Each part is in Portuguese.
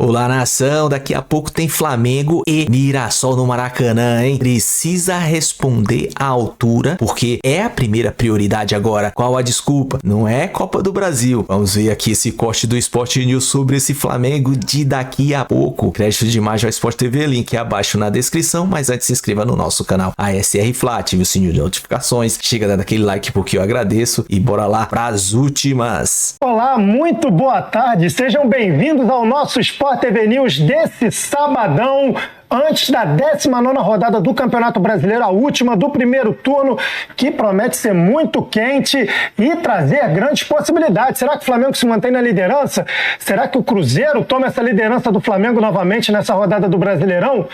Olá, nação, daqui a pouco tem Flamengo e Mirassol no Maracanã, hein? Precisa responder à altura, porque é a primeira prioridade agora. Qual a desculpa? Não é Copa do Brasil. Vamos ver aqui esse corte do Sport News sobre esse Flamengo de daqui a pouco. Crédito de imagem ao Sport TV, link abaixo na descrição, mas antes se inscreva no nosso canal ASR Fla, ative o sininho de notificações, chega dando aquele like porque eu agradeço e bora lá para as últimas. Olá, muito boa tarde, sejam bem-vindos ao nosso Sport TV News desse sabadão, antes da 19ª rodada do Campeonato Brasileiro, a última do primeiro turno, que promete ser muito quente e trazer grandes possibilidades. Será que o Flamengo se mantém na liderança? Será que o Cruzeiro toma essa liderança do Flamengo novamente nessa rodada do Brasileirão?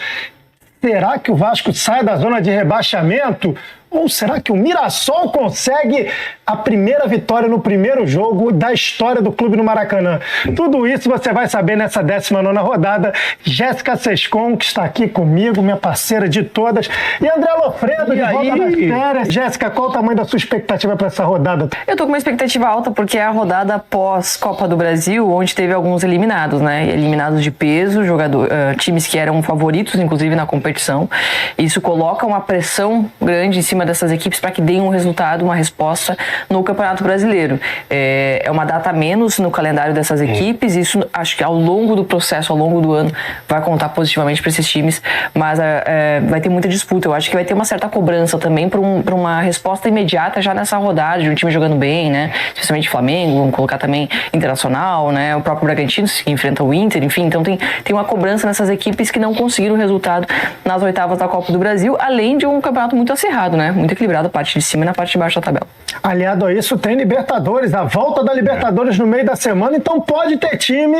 Será que o Vasco sai da zona de rebaixamento? Ou será que o Mirassol consegue a primeira vitória no primeiro jogo da história do clube no Maracanã? Tudo isso você vai saber nessa 19ª rodada. Jéssica Sescon, que está aqui comigo, minha parceira de todas, e André Lofredo, de volta das férias. Jéssica, qual o tamanho da sua expectativa para essa rodada? Eu tô com uma expectativa alta porque é a rodada pós Copa do Brasil, onde teve alguns eliminados, né? Eliminados de peso, times que eram favoritos, inclusive, na competição. Isso coloca uma pressão grande em cima dessas equipes para que deem um resultado, uma resposta no Campeonato Brasileiro. É uma data a menos no calendário dessas equipes, isso acho que ao longo do processo, ao longo do ano, vai contar positivamente para esses times, mas vai ter muita disputa. Eu acho que vai ter uma certa cobrança também para uma resposta imediata já nessa rodada, de um time jogando bem, né? Especialmente Flamengo, vamos colocar também Internacional, né? O próprio Bragantino que enfrenta o Inter, enfim, então tem uma cobrança nessas equipes que não conseguiram o resultado nas oitavas da Copa do Brasil, além de um campeonato muito acirrado, né? Muito equilibrado, a parte de cima e na parte de baixo da tabela. Aliado a isso, tem Libertadores, a volta da Libertadores no meio da semana, então pode ter time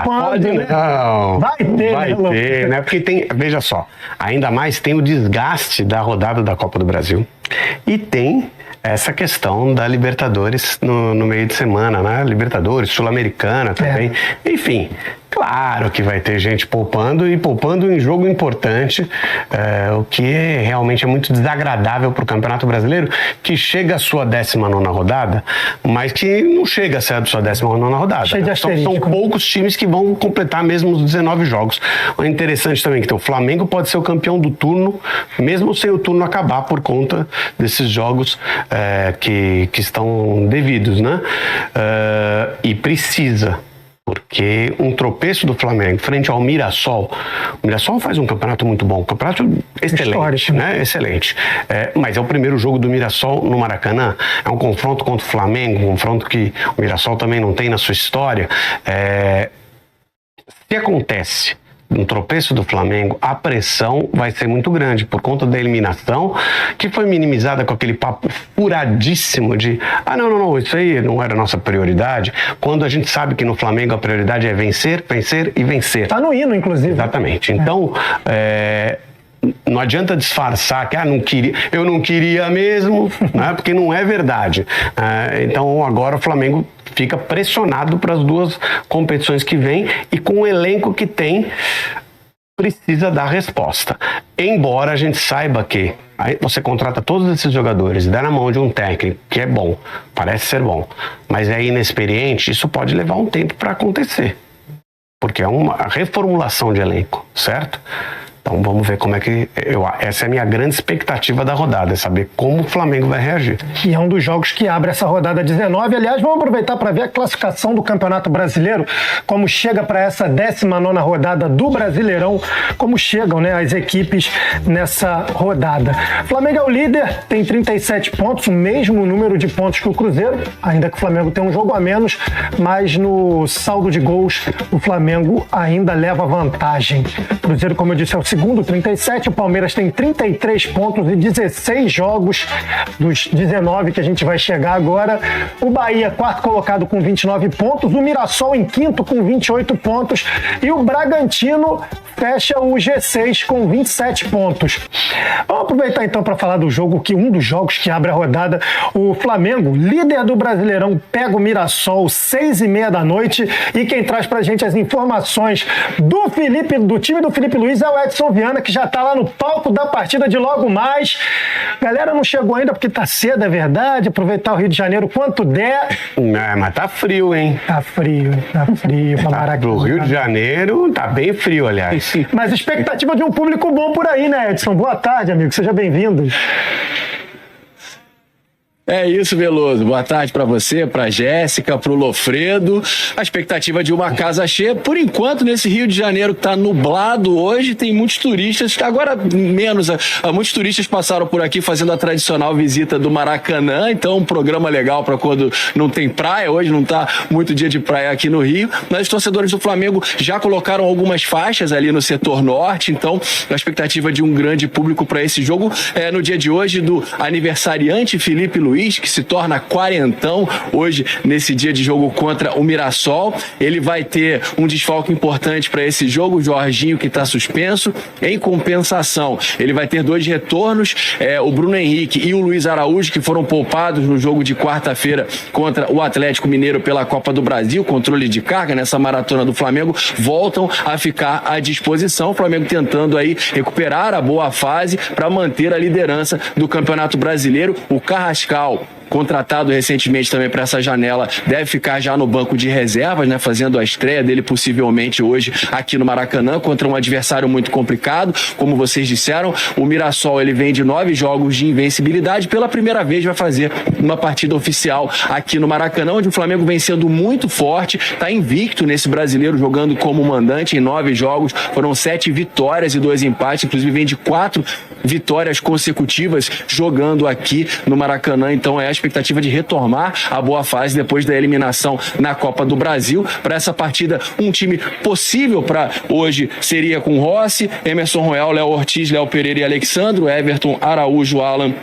pode, né? Não. Vai ter, né? Porque tem, veja só, ainda mais tem o desgaste da rodada da Copa do Brasil e tem essa questão da Libertadores no meio de semana, né? Libertadores, Sul-Americana também, enfim. Claro que vai ter gente poupando e poupando em jogo importante, o que realmente é muito desagradável para o Campeonato Brasileiro, que chega à sua 19ª rodada, mas que não chega a ser a sua 19ª rodada. São poucos times que vão completar mesmo os 19 jogos. É interessante também que o Flamengo pode ser o campeão do turno, mesmo sem o turno acabar por conta desses jogos que estão devidos, né? E precisa. Porque um tropeço do Flamengo frente ao Mirassol, o Mirassol faz um campeonato muito bom, um campeonato excelente, né? Excelente. Mas é o primeiro jogo do Mirassol no Maracanã, é um confronto contra o Flamengo, um confronto que o Mirassol também não tem na sua história. Se acontece um tropeço do Flamengo, a pressão vai ser muito grande por conta da eliminação, que foi minimizada com aquele papo furadíssimo de não, isso aí não era a nossa prioridade, quando a gente sabe que no Flamengo a prioridade é vencer, vencer e vencer. Tá no hino, inclusive. Exatamente. Então, não adianta disfarçar que eu não queria mesmo, né? Porque não é verdade. Então agora o Flamengo fica pressionado para as duas competições que vem e com o elenco que tem precisa dar resposta. Embora a gente saiba que aí você contrata todos esses jogadores e dá na mão de um técnico que é bom, parece ser bom, mas é inexperiente, isso pode levar um tempo para acontecer, porque é uma reformulação de elenco, certo? Então vamos ver como é que... essa é a minha grande expectativa da rodada, é saber como o Flamengo vai reagir. E é um dos jogos que abre essa rodada 19. Aliás, vamos aproveitar para ver a classificação do Campeonato Brasileiro, como chega para essa 19ª rodada do Brasileirão, como chegam, né, as equipes nessa rodada. O Flamengo é o líder, tem 37 pontos, o mesmo número de pontos que o Cruzeiro, ainda que o Flamengo tenha um jogo a menos, mas no saldo de gols o Flamengo ainda leva vantagem. O Cruzeiro, como eu disse, é o segundo, 37, o Palmeiras tem 33 pontos e 16 jogos dos 19 que a gente vai chegar agora. O Bahia, quarto colocado com 29 pontos, o Mirassol em quinto com 28 pontos e o Bragantino fecha o G6 com 27 pontos. Vamos aproveitar então para falar do jogo, um dos jogos que abre a rodada. O Flamengo, líder do Brasileirão, pega o Mirassol 6h30 da noite, e quem traz pra gente as informações do time do Felipe Luiz é o Edson Viana, que já tá lá no palco da partida de logo mais. Galera não chegou ainda porque tá cedo, é verdade. Aproveitar o Rio de Janeiro quanto der. Mas tá frio, hein? Tá frio pra Maracanã. Pro Rio de Janeiro tá bem frio, aliás. Mas expectativa de um público bom por aí, né, Edson? Boa tarde, amigo. Seja bem-vindo. É isso, Veloso. Boa tarde para você, para Jéssica, para o Lofredo. A expectativa de uma casa cheia. Por enquanto, nesse Rio de Janeiro que está nublado hoje, tem muitos turistas, agora menos, muitos turistas passaram por aqui fazendo a tradicional visita do Maracanã, então um programa legal para quando não tem praia. Hoje não está muito dia de praia aqui no Rio, mas os torcedores do Flamengo já colocaram algumas faixas ali no setor norte, então a expectativa de um grande público para esse jogo é no dia de hoje do aniversariante Felipe Luiz, que se torna quarentão hoje nesse dia de jogo contra o Mirassol. Ele vai ter um desfalque importante para esse jogo, o Jorginho, que está suspenso. Em compensação, ele vai ter 2 retornos, o Bruno Henrique e o Luiz Araújo, que foram poupados no jogo de quarta-feira contra o Atlético Mineiro pela Copa do Brasil, controle de carga nessa maratona do Flamengo, voltam a ficar à disposição. O Flamengo tentando aí recuperar a boa fase para manter a liderança do Campeonato Brasileiro. O Carrascal, contratado recentemente também para essa janela, deve ficar já no banco de reservas, né, fazendo a estreia dele possivelmente hoje aqui no Maracanã contra um adversário muito complicado. Como vocês disseram, o Mirassol, ele vem de 9 jogos de invencibilidade, pela primeira vez vai fazer uma partida oficial aqui no Maracanã, onde o Flamengo vem sendo muito forte, está invicto nesse Brasileiro, jogando como mandante em 9 jogos, foram 7 vitórias e 2 empates, inclusive vem de 4 vitórias consecutivas jogando aqui no Maracanã. Então é a expectativa de retomar a boa fase depois da eliminação na Copa do Brasil. Para essa partida, um time possível para hoje seria com Rossi, Emerson Royal, Léo Ortiz, Léo Pereira e Alexandro, Everton, Araújo, Alan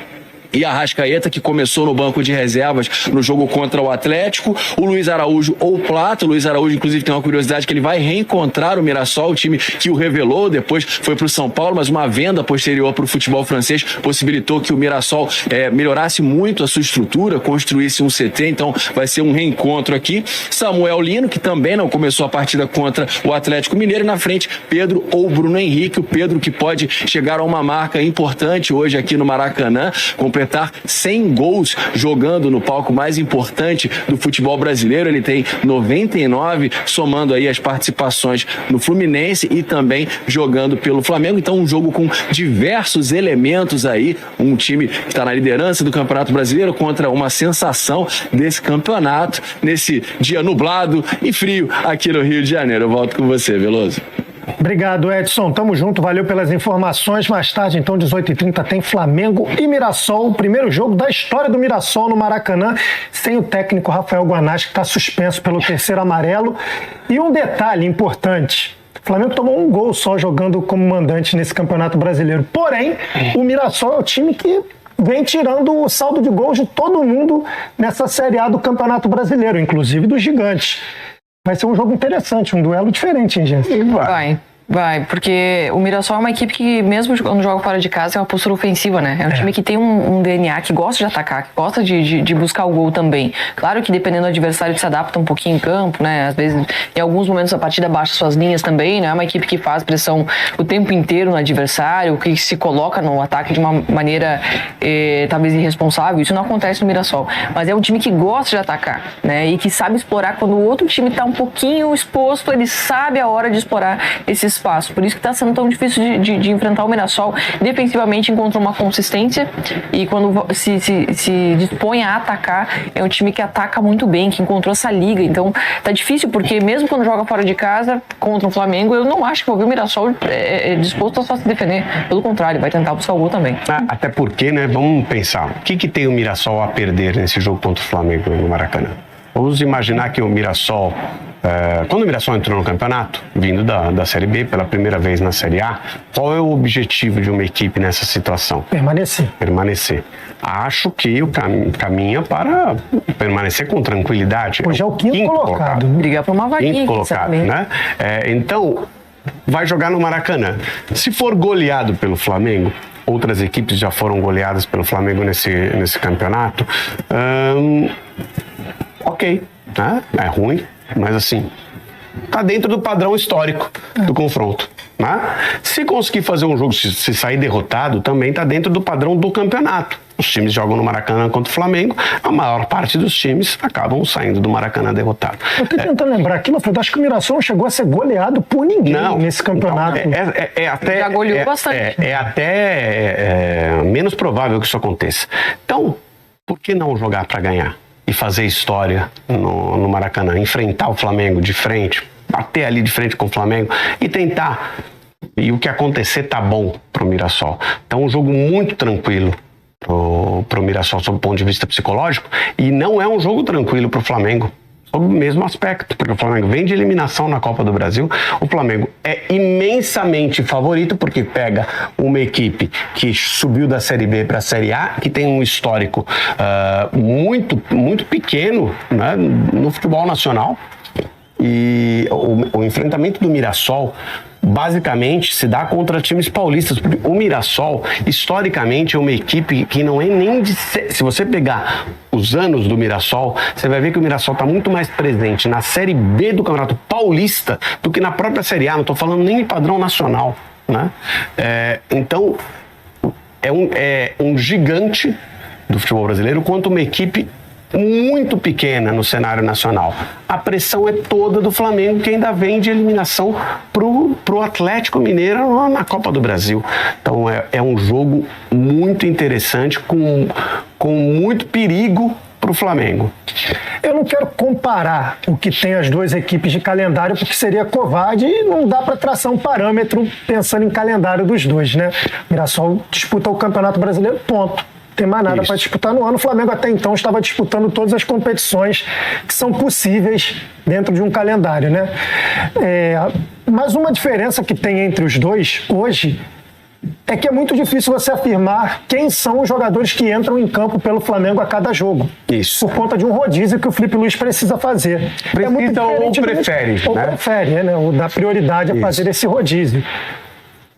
e Arrascaeta, que começou no banco de reservas no jogo contra o Atlético, o Luiz Araújo ou Plata. O Luiz Araújo, inclusive, tem uma curiosidade que ele vai reencontrar o Mirassol, o time que o revelou, depois foi para o São Paulo, mas uma venda posterior para o futebol francês possibilitou que o Mirassol melhorasse muito a sua estrutura, construísse um CT, então vai ser um reencontro aqui. Samuel Lino, que também não começou a partida contra o Atlético Mineiro, e na frente Pedro ou Bruno Henrique. O Pedro, que pode chegar a uma marca importante hoje aqui no Maracanã, completar 100 gols jogando no palco mais importante do futebol brasileiro. Ele tem 99, somando aí as participações no Fluminense e também jogando pelo Flamengo. Então um jogo com diversos elementos aí, um time que está na liderança do Campeonato Brasileiro contra uma sensação desse campeonato, nesse dia nublado e frio aqui no Rio de Janeiro. Eu volto com você, Veloso. Obrigado, Edson. Tamo junto, valeu pelas informações. Mais tarde, então, 18h30, tem Flamengo e Mirassol, o primeiro jogo da história do Mirassol no Maracanã, sem o técnico Rafael Guanais, que está suspenso pelo 3º amarelo. E um detalhe importante: o Flamengo tomou um gol só jogando como mandante nesse Campeonato Brasileiro. Porém, o Mirassol é o time que vem tirando o saldo de gols de todo mundo nessa Série A do Campeonato Brasileiro, inclusive dos gigantes. Vai ser um jogo interessante, um duelo diferente, hein, Jéssica? Vai, porque o Mirassol é uma equipe que, mesmo quando joga fora de casa, é uma postura ofensiva, né? É um time que tem um DNA, que gosta de atacar, que gosta de buscar o gol também. Claro que, dependendo do adversário, se adapta um pouquinho em campo, né? Às vezes, em alguns momentos, a partida baixa suas linhas também, né? É uma equipe que faz pressão o tempo inteiro no adversário, que se coloca no ataque de uma maneira, talvez, irresponsável. Isso não acontece no Mirassol. Mas é um time que gosta de atacar, né? E que sabe explorar quando o outro time está um pouquinho exposto, ele sabe a hora de explorar esses espaço. Por isso que está sendo tão difícil de enfrentar o Mirassol. Defensivamente encontrou uma consistência e quando se dispõe a atacar, é um time que ataca muito bem, que encontrou essa liga. Então tá difícil, porque mesmo quando joga fora de casa contra o Flamengo, eu não acho que o Mirassol é disposto a só se defender. Pelo contrário, vai tentar buscar o gol também. Até porque, né, vamos pensar, o que tem o Mirassol a perder nesse jogo contra o Flamengo no Maracanã? Vamos imaginar que o Mirassol, quando o Mirassol entrou no campeonato, vindo da Série B pela primeira vez na Série A, qual é o objetivo de uma equipe nessa situação? Permanecer. Acho que o caminha para permanecer com tranquilidade. Hoje é o quinto colocado. Brigar por uma vaguinha. Quinto colocado, né? Então, vai jogar no Maracanã. Se for goleado pelo Flamengo, outras equipes já foram goleadas pelo Flamengo nesse campeonato, ok, né? É ruim, mas assim, tá dentro do padrão histórico do confronto. Né? Se conseguir fazer um jogo, se sair derrotado, também está dentro do padrão do campeonato. Os times jogam no Maracanã contra o Flamengo, a maior parte dos times acabam saindo do Maracanã derrotado. Eu estou tentando lembrar aqui, mas acho que o Mirassol não chegou a ser goleado por ninguém nesse campeonato. Até, já goleou bastante. É até menos provável que isso aconteça. Então, por que não jogar para ganhar e fazer história no Maracanã? Enfrentar o Flamengo de frente, bater ali de frente com o Flamengo e tentar. E o que acontecer tá bom pro Mirassol. Então, um jogo muito tranquilo pro Mirassol sob o ponto de vista psicológico, e não é um jogo tranquilo pro Flamengo sob o mesmo aspecto, porque o Flamengo vem de eliminação na Copa do Brasil. O Flamengo é imensamente favorito porque pega uma equipe que subiu da Série B para a Série A, que tem um histórico muito, muito pequeno, né, no futebol nacional. E o enfrentamento do Mirassol basicamente se dá contra times paulistas, porque o Mirassol historicamente é uma equipe que não é nem de... Se você pegar os anos do Mirassol, você vai ver que o Mirassol está muito mais presente na Série B do Campeonato Paulista do que na própria Série A. Não estou falando nem de padrão nacional, né? Então é um gigante do futebol brasileiro quanto uma equipe muito pequena no cenário nacional. A pressão é toda do Flamengo, que ainda vem de eliminação pro Atlético Mineiro na Copa do Brasil. Então é um jogo muito interessante, com muito perigo pro Flamengo. Eu não quero comparar o que tem as duas equipes de calendário, porque seria covarde e não dá para traçar um parâmetro pensando em calendário dos dois, né? O Mirassol disputa o Campeonato Brasileiro, ponto. Tem mais nada para disputar no ano. O Flamengo até então estava disputando todas as competições que são possíveis dentro de um calendário, né? Mas uma diferença que tem entre os dois hoje é que é muito difícil você afirmar quem são os jogadores que entram em campo pelo Flamengo a cada jogo. Isso. Por conta de um rodízio que o Felipe Luiz precisa fazer. Precisa muito ou prefere, ou prefere, né? Ou dá prioridade a fazer esse rodízio.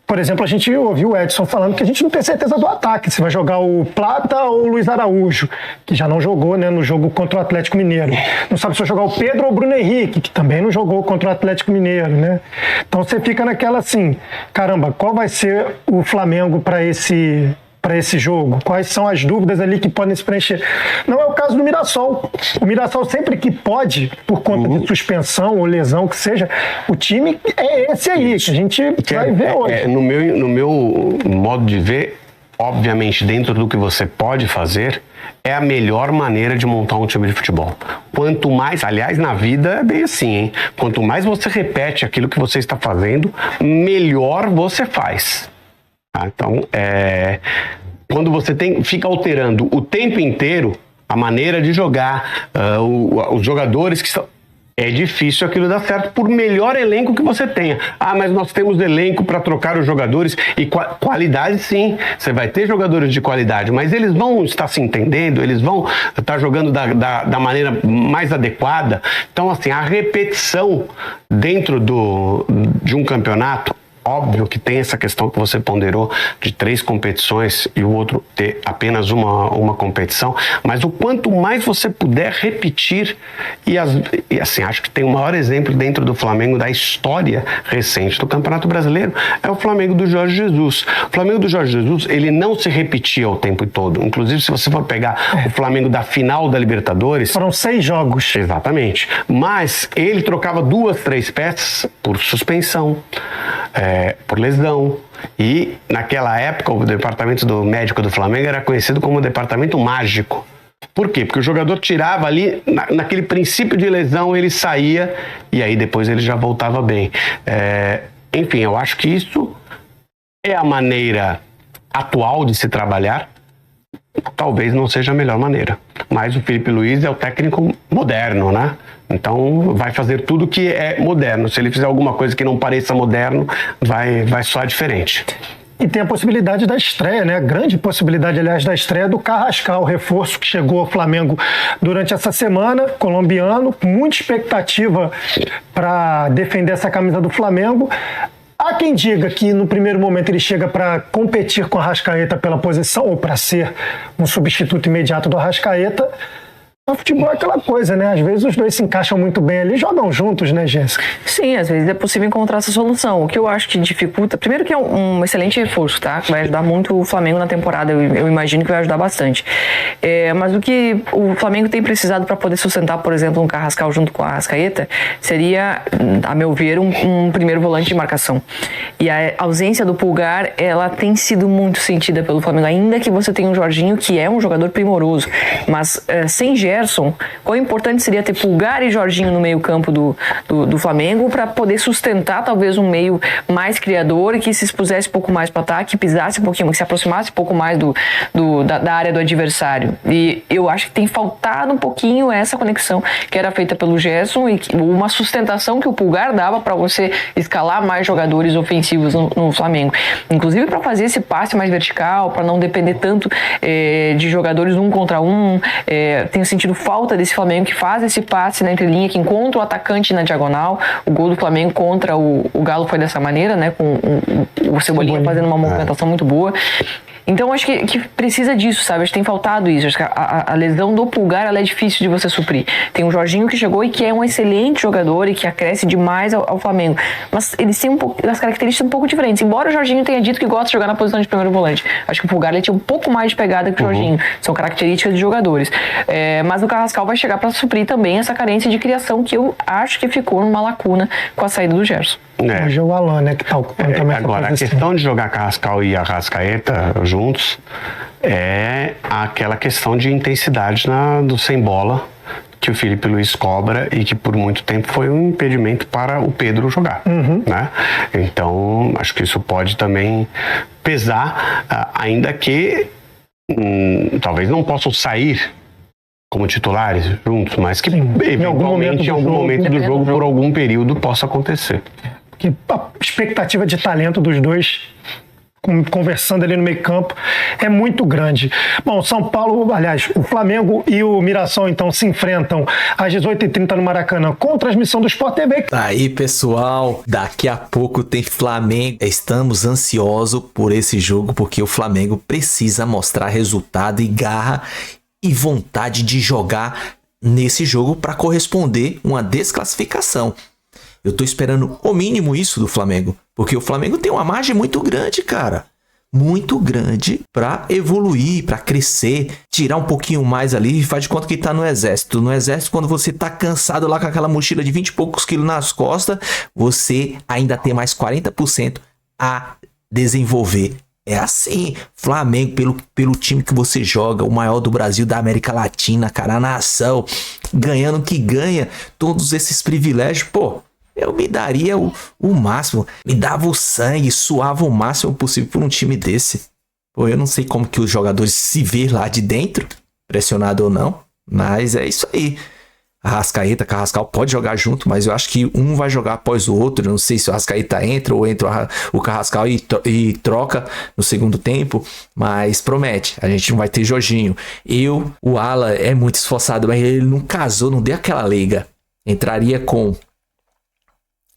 Por exemplo, a gente ouviu o Edson falando que a gente não tem certeza do ataque, se vai jogar o Plata ou o Luiz Araújo, que já não jogou, né, no jogo contra o Atlético Mineiro. Não sabe se vai jogar o Pedro ou o Bruno Henrique, que também não jogou contra o Atlético Mineiro, né? Então você fica naquela assim, caramba, qual vai ser o Flamengo para esse jogo? Quais são as dúvidas ali que podem se preencher? Não é o caso do Mirassol. O Mirassol, sempre que pode, por conta de suspensão ou lesão que seja, o time é esse aí, que a gente vai ver hoje. No meu modo de ver, obviamente, dentro do que você pode fazer, é a melhor maneira de montar um time de futebol. Quanto mais, aliás, na vida é bem assim, hein? Quanto mais você repete aquilo que você está fazendo, melhor você faz. Então, quando você fica alterando o tempo inteiro a maneira de jogar, os jogadores que estão... É difícil aquilo dar certo, por melhor elenco que você tenha. Mas nós temos elenco para trocar os jogadores e qualidade, sim. Você vai ter jogadores de qualidade, mas eles vão estar se entendendo, eles vão estar jogando da maneira mais adequada. Então, assim, a repetição dentro de um campeonato, óbvio que tem essa questão que você ponderou de 3 competições e o outro ter apenas uma competição, mas o quanto mais você puder repetir, e assim, acho que tem o maior exemplo dentro do Flamengo da história recente do Campeonato Brasileiro, é o Flamengo do Jorge Jesus. O Flamengo do Jorge Jesus, ele não se repetia o tempo todo. Inclusive, se você for pegar o Flamengo da final da Libertadores... Foram 6 jogos. Exatamente. Mas ele trocava 2, 3 peças por suspensão, por lesão. E naquela época o departamento do médico do Flamengo era conhecido como departamento mágico. Por quê? Porque o jogador tirava ali, naquele princípio de lesão, ele saía e aí depois ele já voltava bem. Enfim, eu acho que isso é a maneira atual de se trabalhar. Talvez não seja a melhor maneira, mas o Felipe Luiz é o técnico moderno, né? Então vai fazer tudo que é moderno. Se ele fizer alguma coisa que não pareça moderno, vai soar diferente. E tem a possibilidade da estreia, né? A grande possibilidade, aliás, da estreia do Carrascal, o reforço que chegou ao Flamengo durante essa semana, colombiano, com muita expectativa para defender essa camisa do Flamengo. Há quem diga que no primeiro momento ele chega para competir com o Arrascaeta pela posição, ou para ser um substituto imediato do Arrascaeta. O futebol é aquela coisa, né? Às vezes os dois se encaixam muito bem ali, jogam juntos, né, Jéssica? Sim, às vezes é possível encontrar essa solução. O que eu acho que dificulta... Primeiro que é um excelente reforço, tá? Vai ajudar muito o Flamengo na temporada. Eu imagino que vai ajudar bastante. Mas o que o Flamengo tem precisado para poder sustentar, por exemplo, um Carrascal junto com a Arrascaeta, seria, a meu ver, um primeiro volante de marcação. E a ausência do Pulgar, ela tem sido muito sentida pelo Flamengo. Ainda que você tenha um Jorginho, que é um jogador primoroso. Mas sem Gerson, quão importante seria ter Pulgar e Jorginho no meio campo do Flamengo para poder sustentar talvez um meio mais criador e que se expusesse um pouco mais para o ataque, pisasse um pouquinho, que se aproximasse um pouco mais da área do adversário. E eu acho que tem faltado um pouquinho essa conexão que era feita pelo Gerson e uma sustentação que o Pulgar dava para você escalar mais jogadores ofensivos no Flamengo. Inclusive para fazer esse passe mais vertical, para não depender tanto de jogadores um contra um. Tenho sentido falta desse Flamengo que faz esse passe na entrelinha, que encontra o atacante na diagonal. O gol do Flamengo contra o Galo foi dessa maneira, né? Com o Cebolinha fazendo uma movimentação muito boa. Então, acho que precisa disso, sabe? Acho que tem faltado isso. Acho que a lesão do Pulgar, ela é difícil de você suprir. Tem o Jorginho que chegou e que é um excelente jogador e que acresce demais ao Flamengo. Mas eles têm as características um pouco diferentes. Embora o Jorginho tenha dito que gosta de jogar na posição de primeiro volante. Acho que o Pulgar ele tinha um pouco mais de pegada que o Jorginho. São características de jogadores. Mas o Carrascal vai chegar para suprir também essa carência de criação que eu acho que ficou numa lacuna com a saída do Gerson. Hoje é o Alan, né, que tá ocupando também essa agora, posição. a questão de jogar Carrascal e Arrascaeta juntos é aquela questão de intensidade do sem bola que o Felipe Luiz cobra e que por muito tempo foi um impedimento para o Pedro jogar, né? Então, acho que isso pode também pesar, ainda que talvez não possam sair como titulares juntos, mas que eventualmente em algum momento do jogo, por algum período, possa acontecer. Que a expectativa de talento dos dois, conversando ali no meio campo, é muito grande. Bom, São Paulo, aliás, o Flamengo e o Mirassol, então, se enfrentam às 18h30 no Maracanã com transmissão do Sport TV. Aí, pessoal, daqui a pouco tem Flamengo. Estamos ansiosos por esse jogo, porque o Flamengo precisa mostrar resultado e garra e vontade de jogar nesse jogo para corresponder uma desclassificação. Eu tô esperando o mínimo isso do Flamengo, porque o Flamengo tem uma margem muito grande, cara. Muito grande para evoluir, para crescer, tirar um pouquinho mais ali e faz de conta que tá no exército. No exército, quando você tá cansado lá com aquela mochila de 20 e poucos quilos nas costas, você ainda tem mais 40% a desenvolver. É assim, Flamengo, pelo time que você joga, o maior do Brasil, da América Latina, cara, a nação, ganhando que ganha, todos esses privilégios, pô, eu me daria o máximo, me dava o sangue, suava o máximo possível por um time desse. Pô, eu não sei como que os jogadores se vê lá de dentro, pressionado ou não, mas é isso aí. Arrascaeta, Carrascal pode jogar junto, mas eu acho que um vai jogar após o outro. Eu não sei se o Arrascaeta entra ou entra o Carrascal e troca no segundo tempo, mas promete, a gente não vai ter Jorginho. O Alan é muito esforçado, mas ele não casou, não deu aquela liga. Entraria com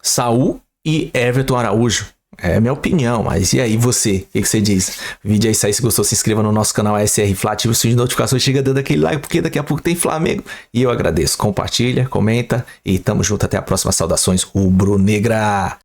Saul e Everton Araújo. É a minha opinião, mas e aí você? O que você diz? O vídeo é isso aí, se gostou, se inscreva no nosso canal ASR Fla, ativa o sininho de notificações, chega dando aquele like, porque daqui a pouco tem Flamengo. E eu agradeço, compartilha, comenta e tamo junto, até a próxima. Saudações rubro-negra!